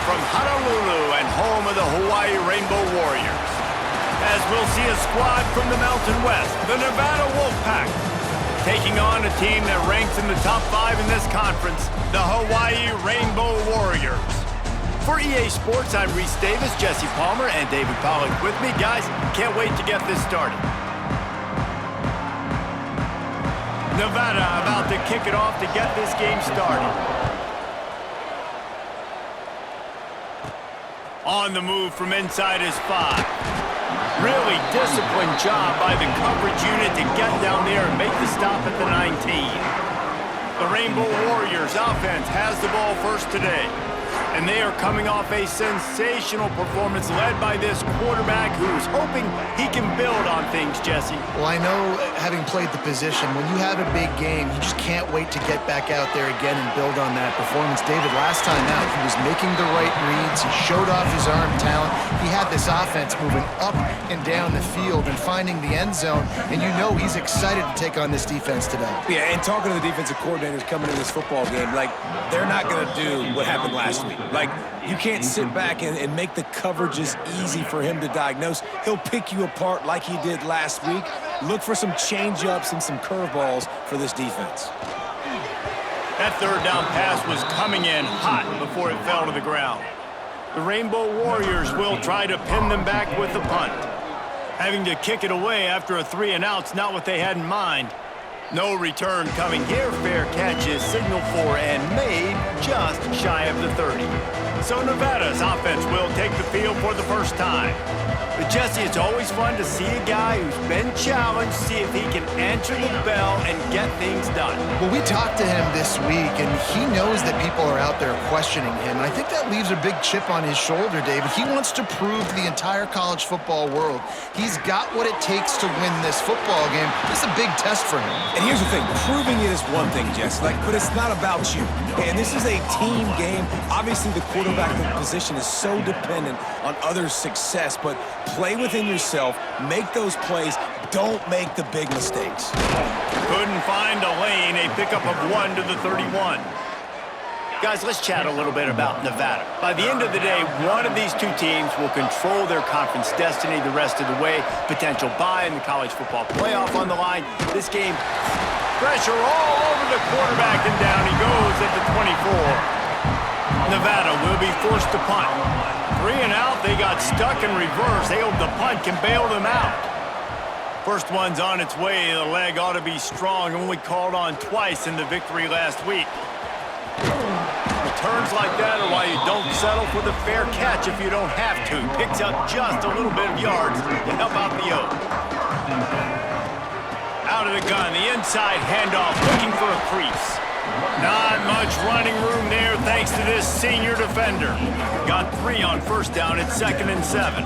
from Honolulu and home of the Hawaii Rainbow Warriors. As we'll see a squad from the Mountain West, the Nevada Wolfpack, taking on a team that ranks in the top 5 in this conference, the Hawaii Rainbow Warriors. For EA Sports, I'm Reese Davis, Jesse Palmer, and David Pollack with me. Guys, can't wait to get this started. Nevada about to kick it off to get this game started. On the move from inside his 5. Really disciplined job by the coverage unit to get down there and make the stop at the 19. The Rainbow Warriors offense has the ball first today. And they are coming off a sensational performance led by this quarterback who's hoping he can build on things, Jesse. Well, I know, having played the position, when you have a big game, you just can't wait to get back out there again and build on that performance. David, last time out, he was making the right reads. He showed off his arm talent. He had this offense moving up and down the field and finding the end zone. And you know he's excited to take on this defense today. Yeah, and talking to the defensive coordinators coming in this football game, like, they're not going to do what happened last week. Like, you can't sit back and make the coverages easy for him to diagnose. He'll pick you apart like he did last week. Look for some change-ups and some curveballs for this defense. That third down pass was coming in hot before it fell to the ground. The Rainbow Warriors will try to pin them back with the punt. Having to kick it away after a 3-and-out's not what they had in mind. No return coming here. Fair catch is signaled for and made just shy of the 30. So Nevada's offense will take the field for the first time. But Jesse, it's always fun to see a guy who's been challenged, see if he can answer the bell and get things done. Well, we talked to him this week, and he knows that people are out there questioning him. And I think that leaves a big chip on his shoulder, David. He wants to prove to the entire college football world he's got what it takes to win this football game. This is a big test for him. And here's the thing, proving it is one thing, Jess, but it's not about you. And this is a team game. Obviously, the quarterback position is so dependent on others' success, but play within yourself, make those plays, don't make the big mistakes. Couldn't find a lane, a pickup of 1 to the 31. Guys, let's chat a little bit about Nevada. By the end of the day, one of these two teams will control their conference destiny the rest of the way. Potential bye in the college football playoff on the line. This game, pressure all over the quarterback, and down he goes at the 24. Nevada will be forced to punt. 3-and-out, they got stuck in reverse. They hope the punt can bail them out. First one's on its way. The leg ought to be strong. Only called on twice in the victory last week. Returns like that are why you don't settle for the fair catch if you don't have to. Picks up just a little bit of yards to help out the Oak. Out of the gun, the inside handoff, looking for a crease. Not much running room there thanks to this senior defender. Got 3 on first down at 2nd and 7.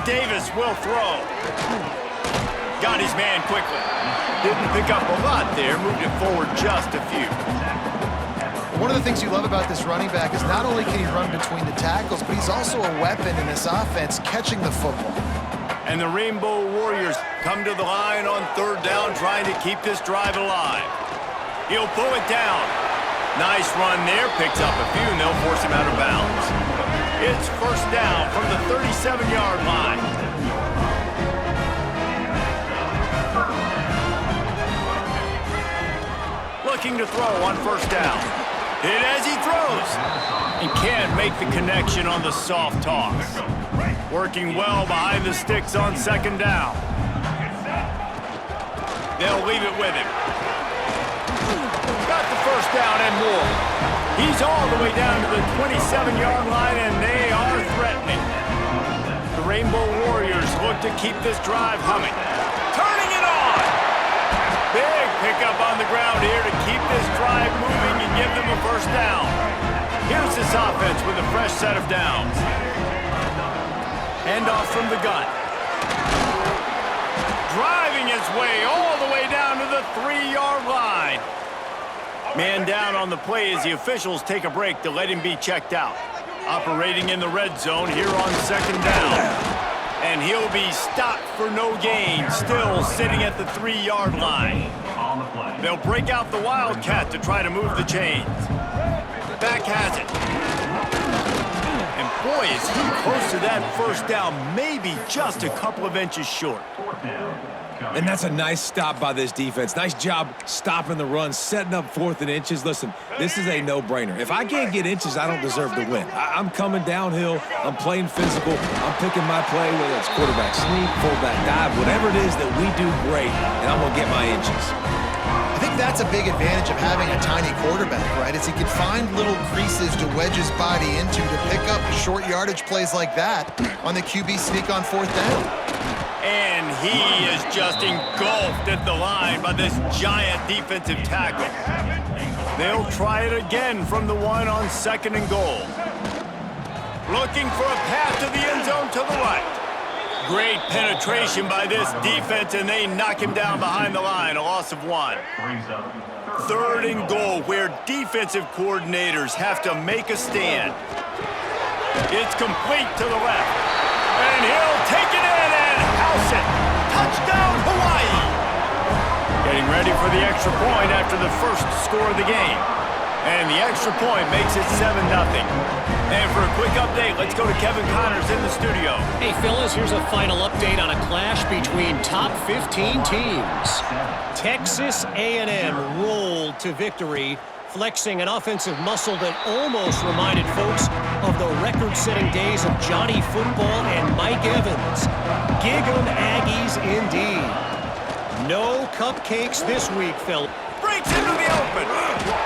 Davis will throw. Got his man quickly. Didn't pick up a lot there, moved it forward just a few. One of the things you love about this running back is not only can he run between the tackles, but he's also a weapon in this offense, catching the football. And the Rainbow Warriors come to the line on 3rd down, trying to keep this drive alive. He'll pull it down. Nice run there, picks up a few, and they'll force him out of bounds. It's first down from the 37-yard line. Looking to throw on first down. Hit as he throws. And can't make the connection on the soft toss. Working well behind the sticks on 2nd down. They'll leave it with him. Got the first down and more. He's all the way down to the 27-yard line, and they are threatening. The Rainbow Warriors look to keep this drive humming. Turning it on! Big pickup on the ground here to keep this drive moving and give them a first down. Here's this offense with a fresh set of downs. Handoff from the gun. Driving his way all the way down to the 3-yard line. Man down on the play as the officials take a break to let him be checked out. Operating in the red zone here on 2nd down. And he'll be stopped for no gain, still sitting at the 3-yard line. They'll break out the Wildcat to try to move the chains. back has it. And boy, is he close to that first down, maybe just a couple of inches short. And that's a nice stop by this defense. Nice job stopping the run, setting up 4th and inches. Listen, this is a no-brainer. If I can't get inches, I don't deserve to win. I'm coming downhill. I'm playing physical. I'm picking my play, whether it's quarterback sneak, fullback dive, whatever it is that we do great, and I'm going to get my inches. I think that's a big advantage of having a tiny quarterback, right? Is he can find little creases to wedge his body into to pick up short yardage plays like that on the QB sneak on 4th down. And he is just engulfed at the line by this giant defensive tackle. They'll try it again from the 1 on 2nd and goal. Looking for a pass to the end zone to the right. Great penetration by this defense, and they knock him down behind the line, a loss of 1. 3rd and goal, where defensive coordinators have to make a stand. It's complete to the left, and he'll take it in and house it. Touchdown, Hawaii! Getting ready for the extra point after the first score of the game. And the extra point makes it 7-0. And for a quick update, let's go to Kevin Connors in the studio. Hey, fellas, here's a final update on a clash between top 15 teams. Texas A&M rolled to victory, flexing an offensive muscle that almost reminded folks of the record-setting days of Johnny Football and Mike Evans. Gig 'em Aggies indeed. No cupcakes this week, fellas. Breaks into the open.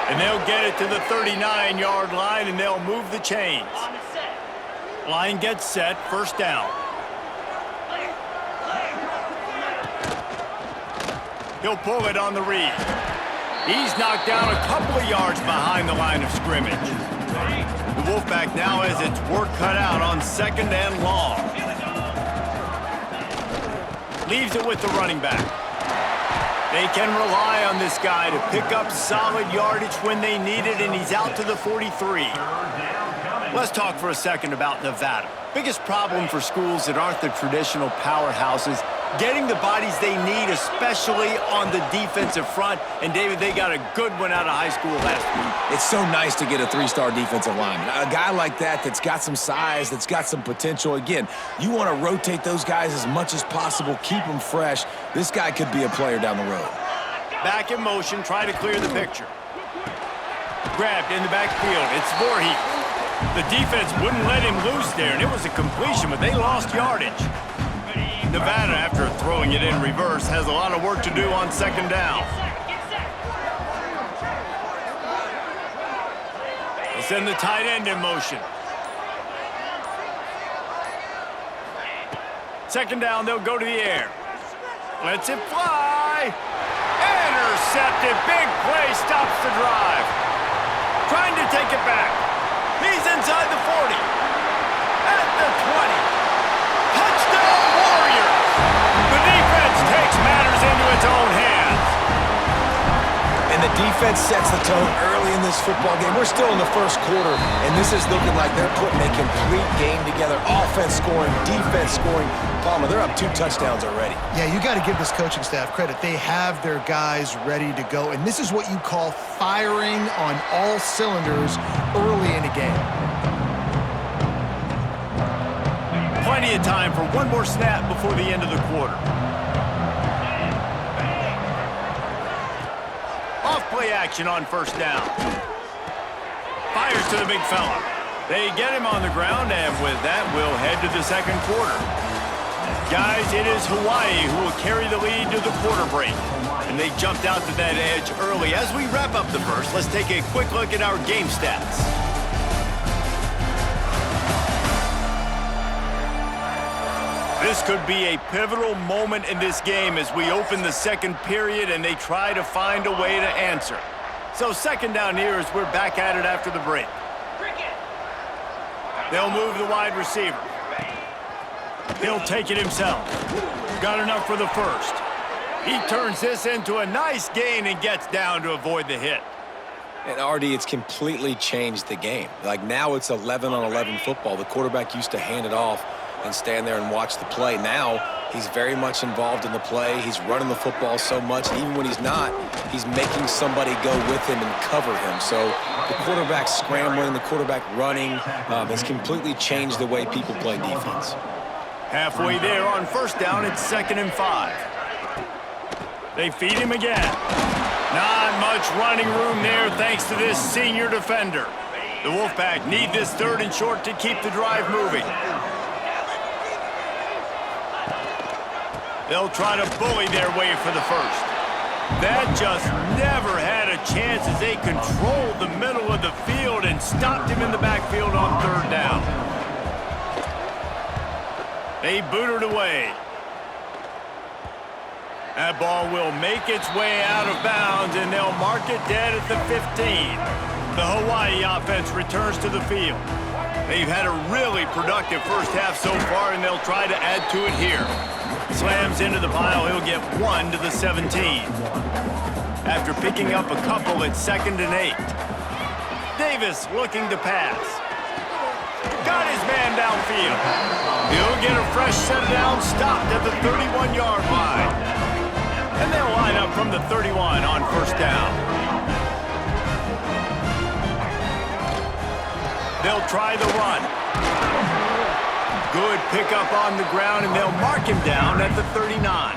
And they'll get it to the 39-yard line, and they'll move the chains. Line gets set, 1st down. He'll pull it on the read. He's knocked down a couple of yards behind the line of scrimmage. The Wolfpack now has its work cut out on 2nd and long. Leaves it with the running back. They can rely on this guy to pick up solid yardage when they need it, and he's out to the 43. Let's talk for a second about Nevada. Biggest problem for schools that aren't the traditional powerhouses, getting the bodies they need, especially on the defensive front. And, David, they got a good one out of high school last week. It's so nice to get a 3-star defensive lineman. A guy like that's got some size, that's got some potential. Again, you want to rotate those guys as much as possible, keep them fresh. This guy could be a player down the road. Back in motion, try to clear the picture. Grabbed in the backfield. It's Voorhees. The defense wouldn't let him loose there, and it was a completion, but they lost yardage. Nevada, after throwing it in reverse, has a lot of work to do on 2nd down. They'll send the tight end in motion. 2nd down, they'll go to the air. Lets it fly. Intercepted. Big play stops the drive. Trying to take it back. He's inside the 40. At the 20. Touchdown Warriors! The defense takes matters into its own hands. And the defense sets the tone early in this football game. We're still in the 1st quarter, and this is looking like they're putting a complete game together. Offense scoring, defense scoring. Palmer, they're up 2 touchdowns already. Yeah, you got to give this coaching staff credit. They have their guys ready to go, and this is what you call firing on all cylinders early in a game. Plenty of time for one more snap before the end of the quarter. Off-play action on 1st down. Fires to the big fella. They get him on the ground, and with that, we'll head to the 2nd quarter. Guys, it is Hawaii who will carry the lead to the quarter break. And they jumped out to that edge early. As we wrap up the first, let's take a quick look at our game stats. This could be a pivotal moment in this game as we open the 2nd period and they try to find a way to answer. So 2nd down here as we're back at it after the break. They'll move the wide receiver. He'll take it himself. Got enough for the 1st. He turns this into a nice gain and gets down to avoid the hit. And, RD, it's completely changed the game. Like, now it's 11-on-11 football. The quarterback used to hand it off and stand there and watch the play. Now He's very much involved in the play. He's running the football so much. Even when he's not, he's making somebody go with him and cover him. So the quarterback scrambling, the quarterback running has completely changed the way people play defense. Halfway there on first down, it's 2nd and 5. They feed him again. Not much running room there thanks to this senior defender. The Wolfpack need this 3rd and short to keep the drive moving. They'll try to bully their way for the first. That just never had a chance as they controlled the middle of the field and stopped him in the backfield on 3rd down. They boot it away. That ball will make its way out of bounds, and they'll mark it dead at the 15. The Hawaii offense returns to the field. They've had a really productive first half so far, and they'll try to add to it here. Slams into the pile, he'll get 1 to the 17. After picking up a couple, it's 2nd and 8. Davis looking to pass. Got his man downfield. He'll get a fresh set of downs, stopped at the 31-yard line. And they'll line up from the 31 on first down. They'll try the run. Good pickup on the ground, and they'll mark him down at the 39.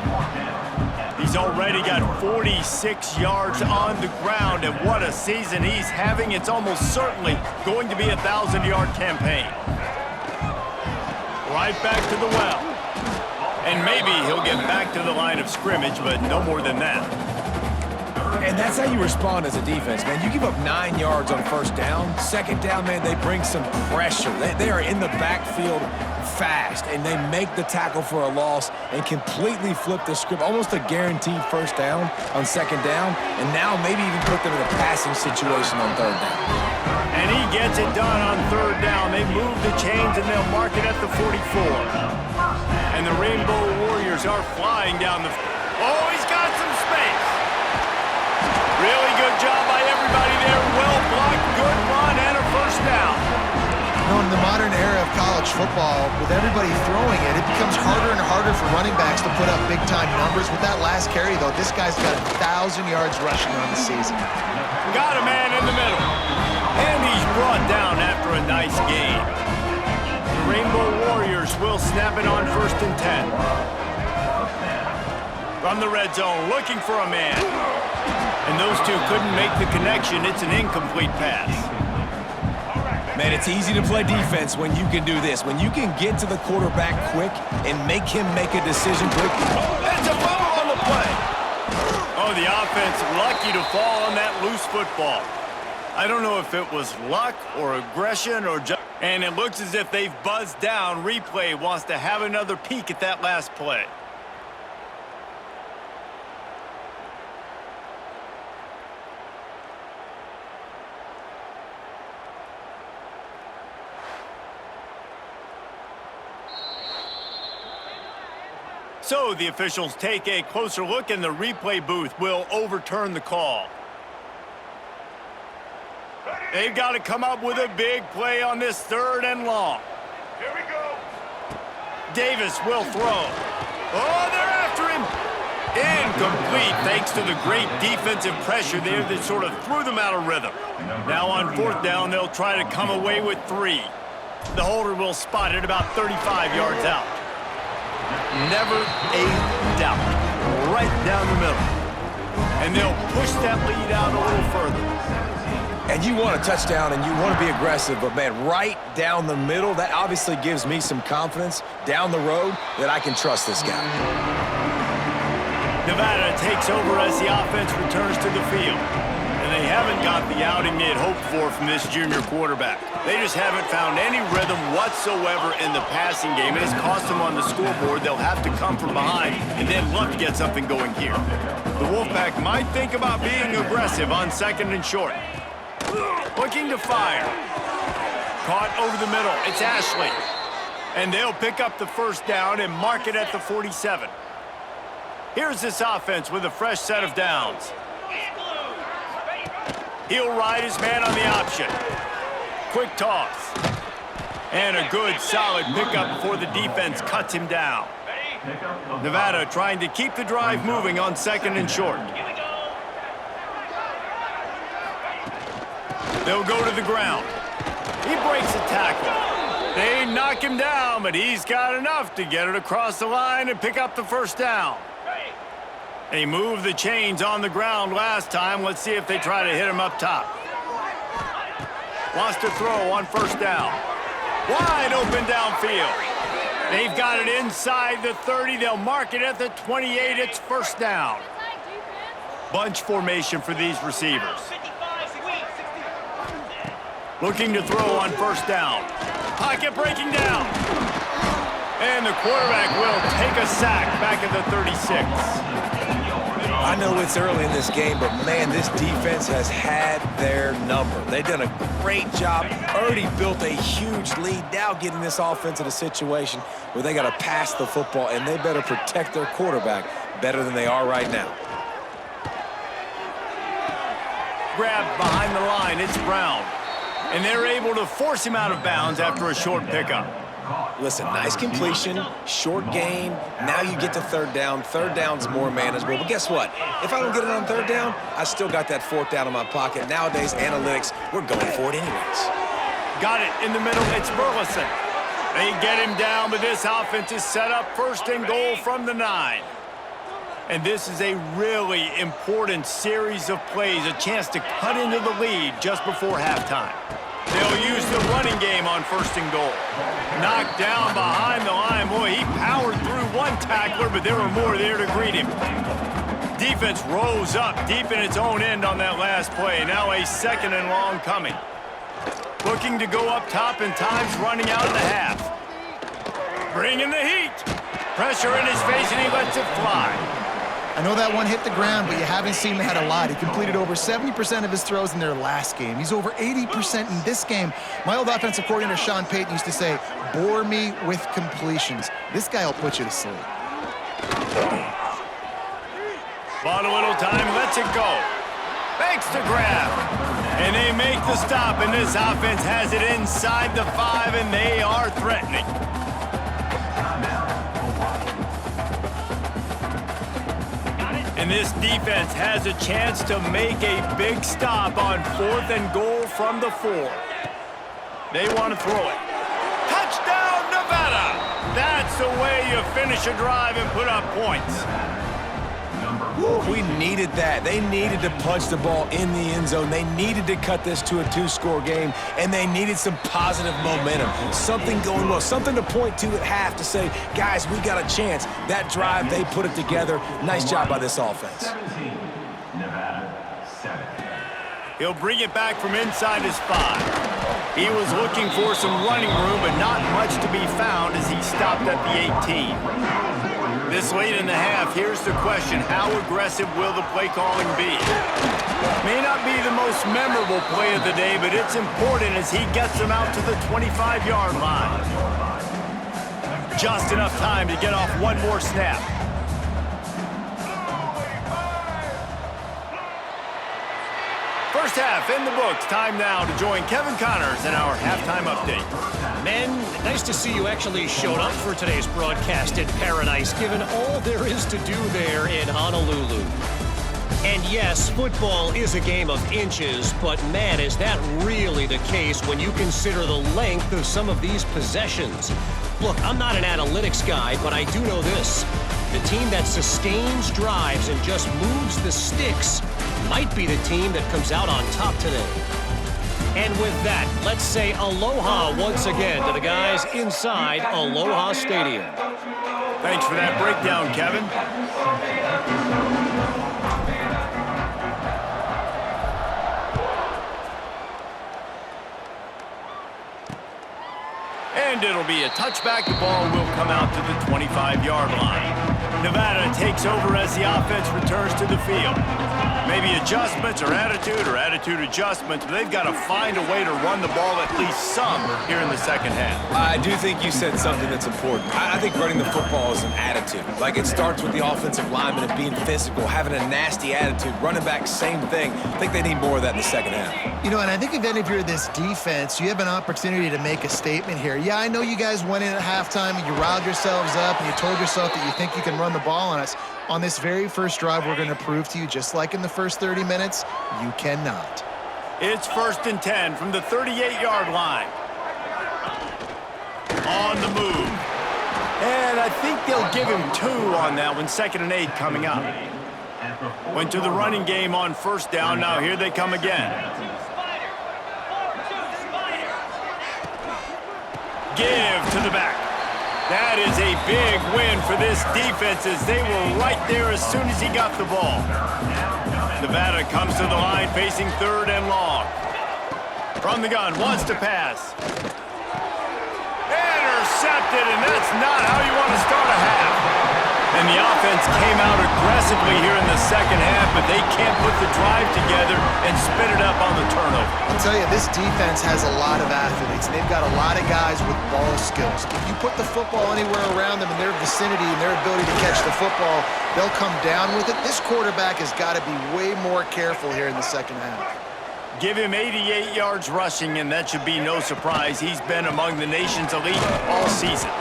He's already got 46 yards on the ground, and what a season he's having. It's almost certainly going to be a 1,000-yard campaign. Right back to the well. And maybe he'll get back to the line of scrimmage, but no more than that. And that's how you respond as a defense, man. You give up 9 yards on first down. 2nd down, man, they bring some pressure. They are in the backfield fast, and they make the tackle for a loss and completely flip the script. Almost a guaranteed first down on 2nd down, and now maybe even put them in a passing situation on 3rd down. And he gets it done on 3rd down. They move the chains, and they'll mark it at the 44. And the Rainbow Warriors are flying down the... Oh, he's got some space. Really good job by everybody there. Well blocked, good run, and a first down. In the modern era of college football, with everybody throwing it, it becomes harder and harder for running backs to put up big-time numbers. With that last carry, though, this guy's got 1,000 yards rushing on the season. Got a man in the middle. And he's brought down after a nice gain. The Rainbow Warriors will snap it on 1st and 10. From the red zone, looking for a man. And those two couldn't make the connection. It's an incomplete pass. Man, it's easy to play defense when you can do this. When you can get to the quarterback quick and make him make a decision quick. That's a fumble on the play. Oh, the offense lucky to fall on that loose football. I don't know if it was luck or aggression or just... And it looks as if they've buzzed down. Replay wants to have another peek at that last play. So the officials take a closer look, and the replay booth will overturn the call. They've got to come up with a big play on this 3rd and long. Here we go. Davis will throw. Oh, they're after him. Incomplete thanks to the great defensive pressure there that sort of threw them out of rhythm. Now on 4th down, they'll try to come away with 3. The holder will spot it about 35 yards out. Never a doubt. Right down the middle. And they'll push that lead out a little further. And you want a touchdown and you want to be aggressive, but man, right down the middle, that obviously gives me some confidence down the road that I can trust this guy. Nevada takes over as the offense returns to the field. And they haven't got the outing they had hoped for from this junior quarterback. They just haven't found any rhythm whatsoever in the passing game. It has cost them on the scoreboard. They'll have to come from behind and then look to get something going here. The Wolfpack might think about being aggressive on 2nd and short. Looking to fire. Caught over the middle. It's Ashley. And they'll pick up the first down and mark it at the 47. Here's this offense with a fresh set of downs. He'll ride his man on the option. Quick toss. And a good, solid pickup before the defense cuts him down. Nevada trying to keep the drive moving on 2nd and short. They'll go to the ground. He breaks a tackle. They knock him down, but he's got enough to get it across the line and pick up the first down. They moved the chains on the ground last time. Let's see if they try to hit him up top. Wants to throw on 1st down. Wide open downfield. They've got it inside the 30. They'll mark it at the 28. It's 1st down. Bunch formation for these receivers. Looking to throw on 1st down. Pocket breaking down. And the quarterback will take a sack back at the 36. I know it's early in this game, but, man, this defense has had their number. They've done a great job, already built a huge lead, now getting this offense in a situation where they got to pass the football, and they better protect their quarterback better than they are right now. Grabbed behind the line, it's Brown. And they're able to force him out of bounds after a short pickup. Listen, nice completion, short gain. Now you get to 3rd down. 3rd down's more manageable. But guess what? If I don't get it on 3rd down, I still got that 4th down in my pocket. Nowadays, analytics, we're going for it anyways. Got it in the middle. It's Burleson. They get him down, but this offense is set up 1st and goal from the 9. And this is a really important series of plays, a chance to cut into the lead just before halftime. They'll use the running game on 1st and goal. Knocked down behind the line. Boy, he powered through one tackler, but there were more there to greet him. Defense rose up deep in its own end on that last play. Now a 2nd and long coming. Looking to go up top, and time's running out in the half. Bringing the heat. Pressure in his face, and he lets it fly. I know that one hit the ground, but you haven't seen that a lot. He completed over 70% of his throws in their last game. He's over 80% in this game. My old offensive coordinator, Sean Payton, used to say, bore me with completions. This guy will put you to sleep. Bought a little time, lets it go. Makes the grab. And they make the stop, and this offense has it inside the 5, and they are threatening. And this defense has a chance to make a big stop on 4th and goal from the 4. They want to throw it. Touchdown, Nevada! That's the way you finish a drive and put up points. We needed that. They needed to punch the ball in the end zone. They needed to cut this to a 2-score game, and they needed some positive momentum. Something going well, something to point to at half to say, guys, we got a chance. That drive, they put it together. Nice job by this offense. He'll bring it back from inside his 5. He was looking for some running room, but not much to be found as he stopped at the 18. This late in the half, here's the question. How aggressive will the play calling be? May not be the most memorable play of the day, but it's important as he gets them out to the 25-yard line. Just enough time to get off one more snap. First half in the books. Time now to join Kevin Connors in our halftime update. Men, nice to see you actually showed up for today's broadcast in Paradise, given all there is to do there in Honolulu. And yes, football is a game of inches, but man, is that really the case when you consider the length of some of these possessions. Look, I'm not an analytics guy, but I do know this. The team that sustains drives and just moves the sticks might be the team that comes out on top today. And with that, let's say aloha once again to the guys inside Aloha Stadium. Thanks for that breakdown, Kevin. And it'll be a touchback. The ball will come out to the 25-yard line. Nevada takes over as the offense returns to the field. Maybe adjustments or attitude adjustments, but they've got to find a way to run the ball at least some here in the second half. I do think you said something that's important. I think running the football is an attitude. Like, it starts with the offensive lineman and being physical, having a nasty attitude. Running back, same thing. I think they need more of that in the second half. You know, and I think if you're this defense, you have an opportunity to make a statement here. Yeah, I know you guys went in at halftime and you riled yourselves up and you told yourself that you think you can run the ball on us. On this very first drive, we're going to prove to you, just like in the first 30 minutes, you cannot. It's 1st and 10 from the 38-yard line. On the move. And I think they'll give him 2 on that one. 2nd and 8 coming up. Went to the running game on 1st down. Now here they come again. Give to the back. That is a big win for this defense as they were right there as soon as he got the ball. Nevada comes to the line facing 3rd and long. From the gun, wants to pass. Intercepted, and that's not how you want to start a half. And the offense came out aggressively here in the second half, but they can't put the drive together and spit it up on the turnover. I'll tell you, this defense has a lot of athletes, and they've got a lot of guys with ball skills. If you put the football anywhere around them in their vicinity and their ability to catch the football, they'll come down with it. This quarterback has got to be way more careful here in the second half. Give him 88 yards rushing, and that should be no surprise. He's been among the nation's elite all season.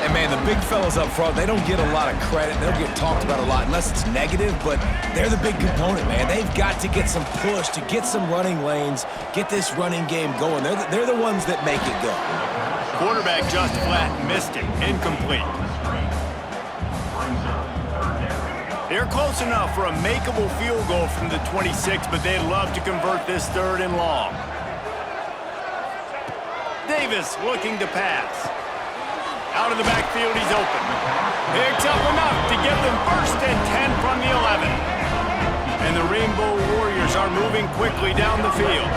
And, man, the big fellas up front, they don't get a lot of credit. They don't get talked about a lot unless it's negative, but they're the big component, man. They've got to get some push, to get some running lanes, get this running game going. They're the ones that make it go. Quarterback just flat missed it. Incomplete. They're close enough for a makeable field goal from the 26, but they'd love to convert this 3rd and long. Davis looking to pass. Out of the backfield, he's open. Picks up enough to give them 1st and 10 from the 11. And the Rainbow Warriors are moving quickly down the field.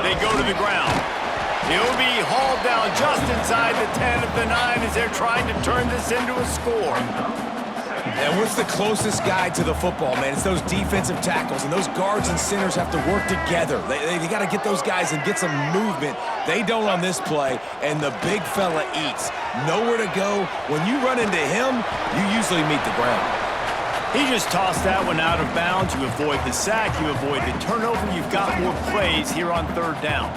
They go to the ground. He'll be hauled down just inside the 10 at the 9 as they're trying to turn this into a score. And what's the closest guy to the football, man? It's those defensive tackles, and those guards and centers have to work together. They got to get those guys and get some movement. They don't on this play, and the big fella eats. Nowhere to go. When you run into him, you usually meet the ground. He just tossed that one out of bounds. You avoid the sack, you avoid the turnover. You've got more plays here on 3rd down.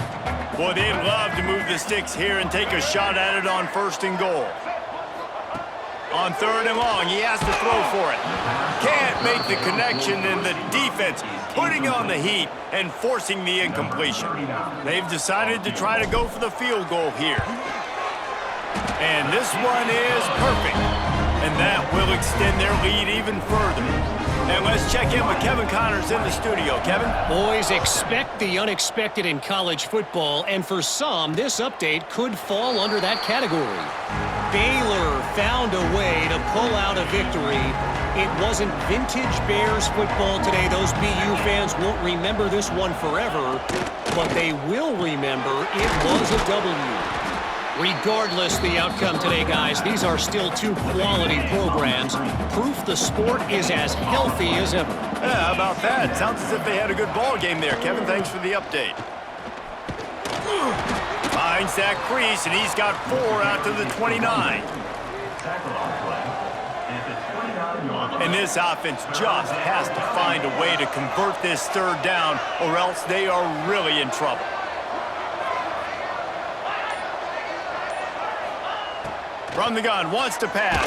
Boy, they'd love to move the sticks here and take a shot at it on 1st and goal. On 3rd and long, he has to throw for it. Can't make the connection, and the defense putting on the heat and forcing the incompletion. They've decided to try to go for the field goal here. And this one is perfect. And that will extend their lead even further. And let's check in with Kevin Connors in the studio. Kevin? Boys, expect the unexpected in college football, and for some, this update could fall under that category. Baylor found a way to pull out a victory. It wasn't vintage Bears football today. Those BU fans won't remember this one forever, but they will remember it was a W. Regardless the outcome today, guys, these are still 2 quality programs. Proof the sport is as healthy as ever. Yeah, how about that? Sounds as if they had a good ball game there. Kevin, thanks for the update. Finds that crease, and he's got 4 out to the 29. And this offense just has to find a way to convert this 3rd down, or else they are really in trouble. From the gun, wants to pass.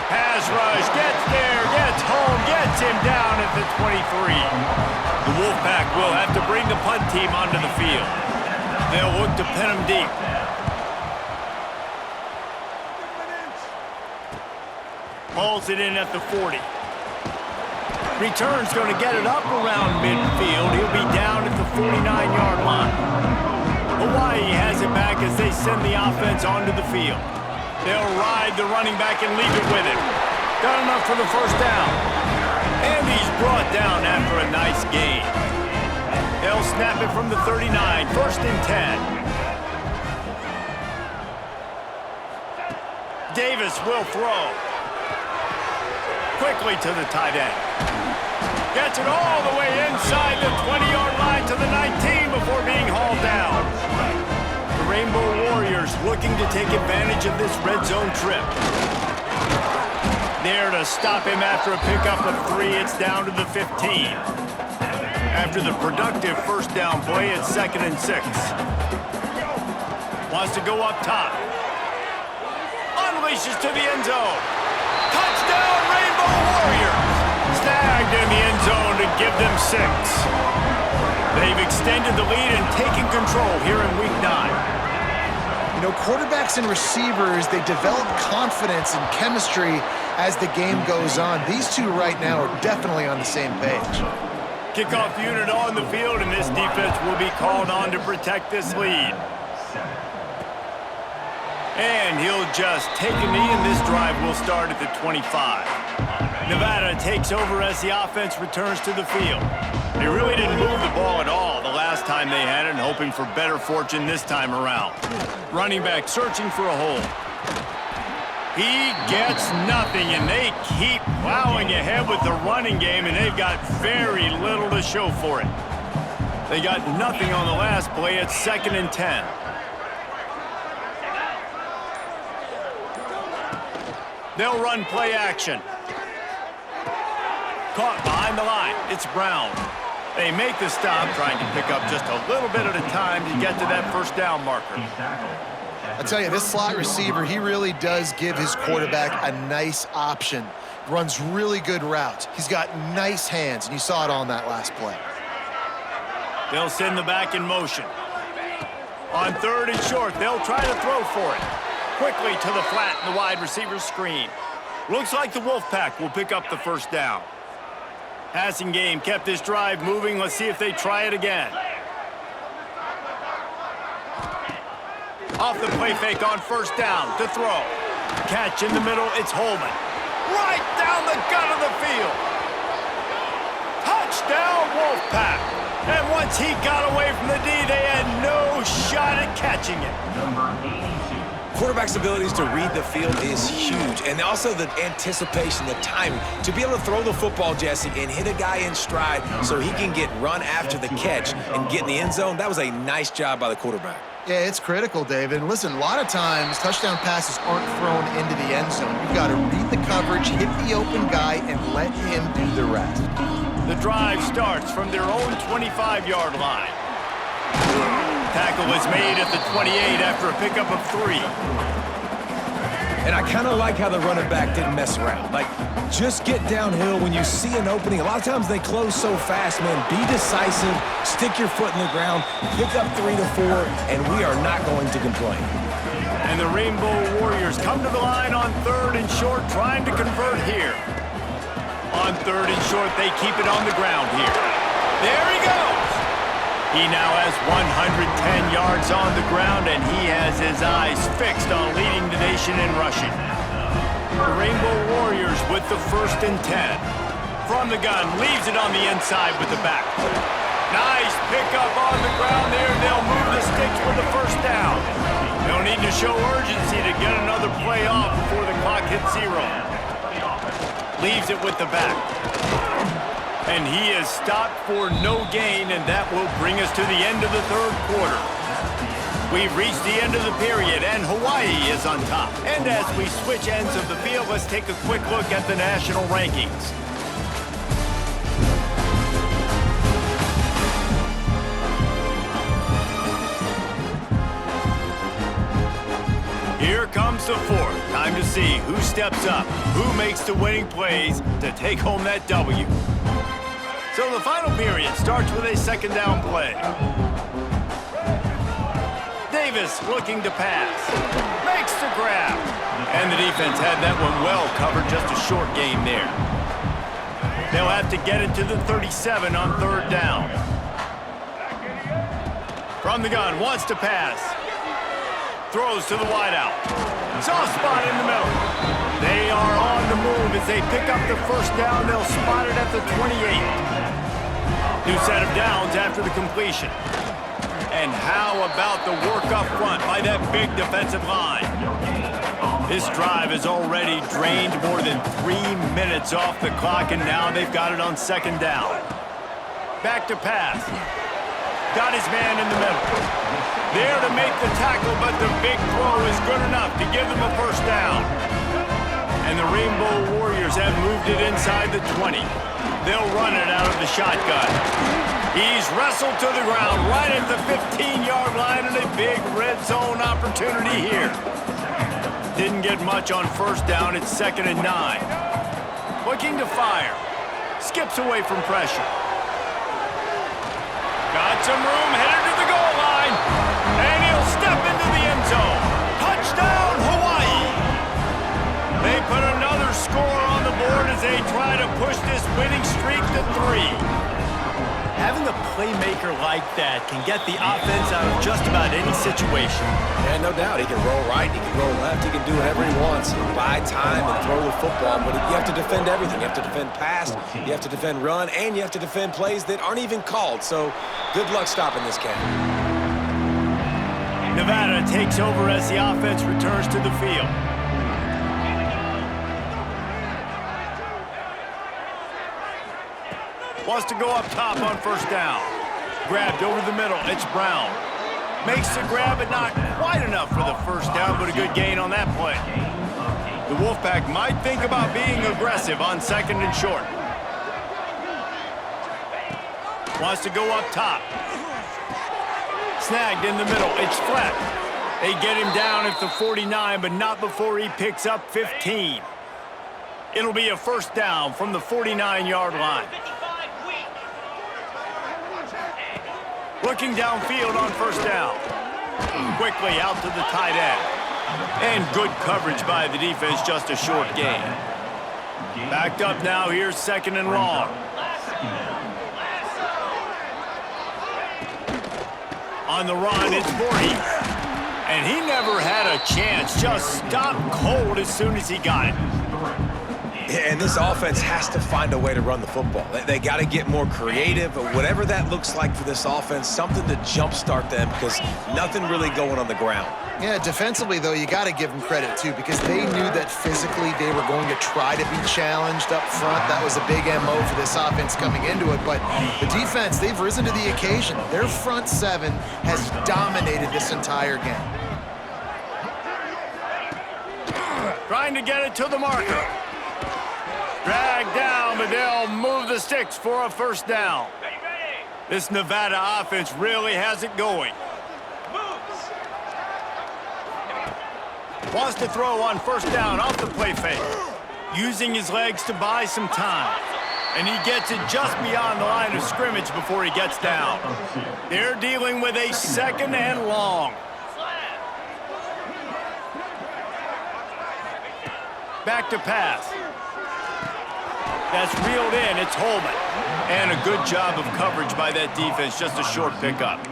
Pass rush, gets there, gets home, gets him down at the 23. The Wolfpack will have to bring the punt team onto the field. They'll look to pin him deep. Hauls it in at the 40. Return's going to get it up around midfield. He'll be down at the 49-yard line. Hawaii has it back as they send the offense onto the field. They'll ride the running back and leave it with him. Got enough for the 1st down. And he's brought down after a nice gain. They'll snap it from the 39, 1st and 10. Davis will throw. Quickly to the tight end. Gets it all the way inside the 20-yard line to the 19 before being hauled down. The Rainbow Warriors looking to take advantage of this red zone trip. There to stop him after a pickup of 3. It's down to the 15. After the productive first down play, it's 2nd and 6. Wants to go up top. Unleashes to the end zone. Touchdown, Rainbow Warriors! Snagged in the end zone to give them 6. They've extended the lead and taken control here in Week 9. You know, quarterbacks and receivers, they develop confidence and chemistry as the game goes on. These two right now are definitely on the same page. Kickoff unit on the field, and this defense will be called on to protect this lead. And he'll just take a knee, and this drive will start at the 25. Nevada takes over as the offense returns to the field. They really didn't move the ball at all the last time they had it, and hoping for better fortune this time around. Running back searching for a hole. He gets nothing, and they keep plowing ahead with the running game, and they've got very little to show for it. They got nothing on the last play. It's 2nd and 10. They'll run play action. Caught behind the line. It's Brown. They make the stop, trying to pick up just a little bit at a time to get to that first down marker. I tell you, this slot receiver, he really does give his quarterback a nice option. Runs really good routes. He's got nice hands, and you saw it on that last play. They'll send the back in motion. On 3rd and short, they'll try to throw for it. Quickly to the flat in the wide receiver screen. Looks like the Wolfpack will pick up the first down. Passing game kept this drive moving. Let's see if they try it again. Off the play fake on first down to throw. Catch in the middle, it's Holman. Right down the gut of the field. Touchdown, Wolfpack. And once he got away from the D, they had no shot at catching it. Quarterback's abilities to read the field is huge, and also the anticipation, the timing. To be able to throw the football, Jesse, and hit a guy in stride so he can get run after the catch and get in the end zone, that was a nice job by the quarterback. Yeah, it's critical, David. And listen, a lot of times, touchdown passes aren't thrown into the end zone. You've got to read the coverage, hit the open guy, and let him do the rest. The drive starts from their own 25-yard line. Tackle is made at the 28 after a pickup of 3. And I kind of like how the running back didn't mess around. Like, just get downhill when you see an opening. A lot of times they close so fast, man. Be decisive, stick your foot in the ground, pick up 3 to 4, and we are not going to complain. And the Rainbow Warriors come to the line on 3rd and short, trying to convert here. On 3rd and short, they keep it on the ground here. There he goes! He now has 110 yards on the ground, and he has his eyes fixed on leading the nation in rushing. The Rainbow Warriors with the 1st and 10. From the gun, leaves it on the inside with the back. Nice pickup on the ground there. They'll move the sticks with the first down. No need to show urgency to get another play off before the clock hits 0. Leaves it with the back. And he is stopped for no gain, and that will bring us to the end of the 3rd quarter. We've reached the end of the period, and Hawaii is on top. And as we switch ends of the field, let's take a quick look at the national rankings. Here comes the 4th. Time to see who steps up, who makes the winning plays to take home that W. So the final period starts with a 2nd down play. Davis looking to pass. Makes the grab. And the defense had that one well covered, just a short gain there. They'll have to get it to the 37 on 3rd down. From the gun, wants to pass. Throws to the wideout. Soft spot in the middle. They are on the move as they pick up the first down. They'll spot it at the 28. New set of downs after the completion. And how about the work up front by that big defensive line? This drive has already drained more than 3 minutes off the clock, and now they've got it on second down. Back to pass. Got his man in the middle. There to make the tackle, but the big throw is good enough to give them a first down. And the Rainbow Warriors have moved it inside the 20. They'll run it out of the shotgun. He's wrestled to the ground right at the 15-yard line, and a big red zone opportunity here. Didn't get much on first down. It's 2nd and 9. Looking to fire. Skips away from pressure. Got some room, headed to the goal line. And he'll step into the end zone. Touchdown, Hawaii! They put another score on the board as they try to push this winning streak to 3. Having a playmaker like that can get the offense out of just about any situation. Yeah, no doubt. He can roll right, he can roll left, he can do whatever he wants. Buy time and throw the football, but you have to defend everything. You have to defend pass, you have to defend run, and you have to defend plays that aren't even called. So good luck stopping this cat. Nevada takes over as the offense returns to the field. Wants to go up top on first down. Grabbed over the middle. It's Brown. Makes the grab, but not quite enough for the first down, but a good gain on that play. The Wolfpack might think about being aggressive on 2nd and short. Wants to go up top. Snagged in the middle. It's Fleck. They get him down at the 49, but not before he picks up 15. It'll be a first down from the 49-yard line. Looking downfield on first down. Quickly out to the tight end. And good coverage by the defense, just a short gain. Backed up now, here's 2nd and long. On the run, it's Voorhees. And he never had a chance, just stopped cold as soon as he got it. And this offense has to find a way to run the football. They got to get more creative, but whatever that looks like for this offense, something to jumpstart them because nothing really going on the ground. Yeah, defensively, though, you got to give them credit, too, because they knew that physically they were going to try to be challenged up front. That was a big MO for this offense coming into it. But the defense, they've risen to the occasion. Their front seven has dominated this entire game. Trying to get it to the marker. Dragged down, but they'll move the sticks for a first down. This Nevada offense really has it going. Wants to throw on first down off the play fake. Using his legs to buy some time. And he gets it just beyond the line of scrimmage before he gets down. They're dealing with a 2nd and long. Back to pass. That's reeled in. It's Holman. And a good job of coverage by that defense. Just a short pickup.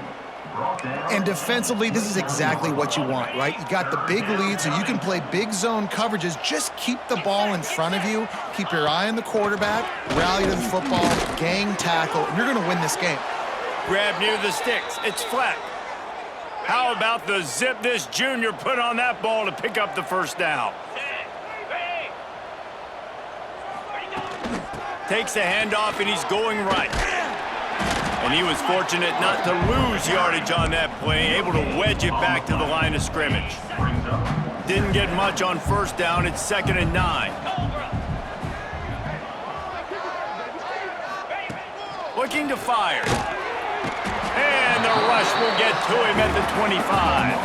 And defensively, this is exactly what you want, right? You got the big lead, so you can play big zone coverages. Just keep the ball in front of you. Keep your eye on the quarterback. Rally to the football. Gang tackle. And you're going to win this game. Grab near the sticks. It's Fleck. How about the zip this junior put on that ball to pick up the first down? Takes the handoff, and he's going right. And he was fortunate not to lose yardage on that play, able to wedge it back to the line of scrimmage. Didn't get much on first down. It's 2nd and 9. Looking to fire. And the rush will get to him at the 25.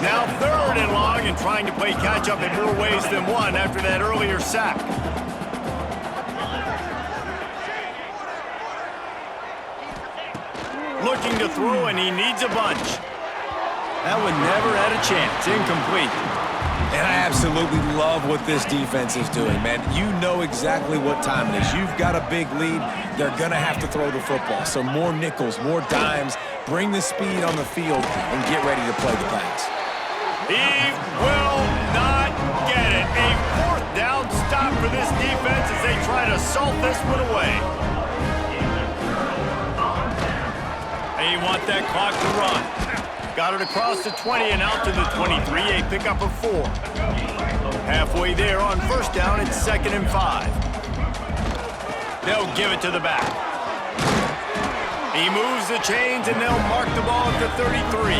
Now 3rd and long, and trying to play catch-up in more ways than one after that earlier sack. Looking to throw, and he needs a bunch. That one never had a chance. Incomplete. And I absolutely love what this defense is doing, man. You know exactly what time it is. You've got a big lead. They're going to have to throw the football. So more nickels, more dimes. Bring the speed on the field and get ready to play the pass. He will not get it. A 4th down stop for this defense as they try to salt this one away. They want that clock to run. Got it across the 20 and out to the 23. A pickup of 4. Halfway there on first down, it's 2nd and 5. They'll give it to the back. He moves the chains, and they'll mark the ball at the 33.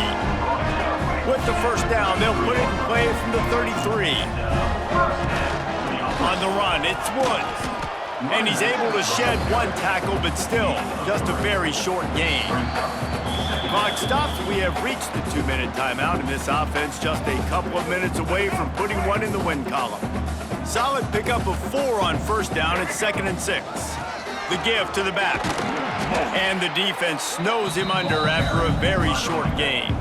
With the first down, they'll put it in play from the 33. On the run, it's Woods. And he's able to shed one tackle, but still, just a very short gain. Clock stops. We have reached the 2-minute timeout, and this offense just a couple of minutes away from putting one in the win column. Solid pickup of 4 on first down at 2nd and 6. The give to the back. And the defense snows him under after a very short gain.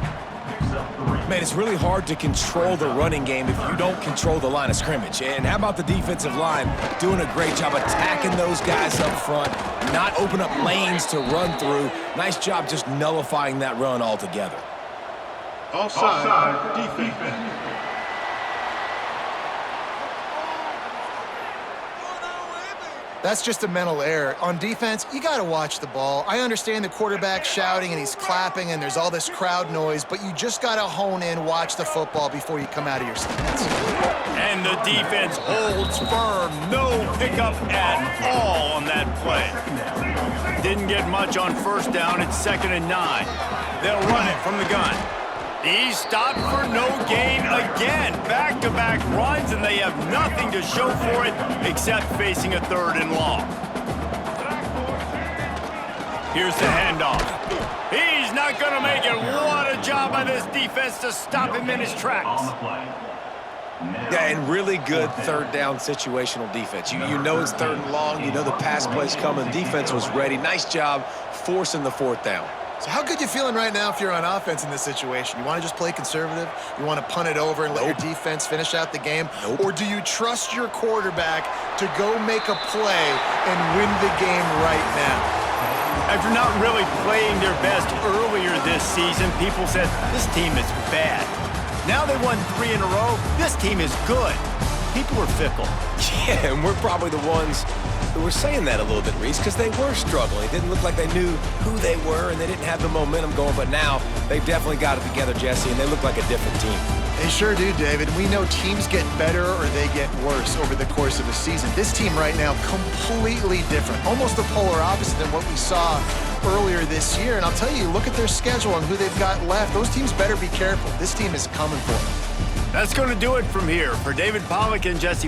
Man, it's really hard to control the running game if you don't control the line of scrimmage. And how about the defensive line doing a great job attacking those guys up front, not open up lanes to run through. Nice job just nullifying that run altogether. Offside defense. That's just a mental error. On defense, you got to watch the ball. I understand the quarterback shouting and he's clapping and there's all this crowd noise, but you just got to hone in, watch the football before you come out of your stance. And the defense holds firm. No pickup at all on that play. Didn't get much on first down. It's 2nd and 9. They'll run it from the gun. He's stopped for no gain again. Back-to-back runs, and they have nothing to show for it except facing a 3rd and long. Here's the handoff. He's not going to make it. What a job by this defense to stop him in his tracks. Yeah, and really good 3rd down situational defense. You know it's 3rd and long. You know the pass play's coming. Defense was ready. Nice job forcing the 4th down. So how good you feeling right now if you're on offense in this situation? You want to just play conservative? You want to punt it over and let your defense finish out the game? Nope. Or do you trust your quarterback to go make a play and win the game right now? After not really playing their best earlier this season, people said, this team is bad. Now they won 3 in a row. This team is good. People are fickle. Yeah, and we're probably the ones who were saying that a little bit, Reese, because they were struggling. It didn't look like they knew who they were, and they didn't have the momentum going. But now they've definitely got it together, Jesse, and they look like a different team. They sure do, David. We know teams get better or they get worse over the course of a season. This team right now, completely different. Almost the polar opposite than what we saw earlier this year. And I'll tell you, look at their schedule and who they've got left. Those teams better be careful. This team is coming for them. That's going to do it from here. For David Pollack and Jesse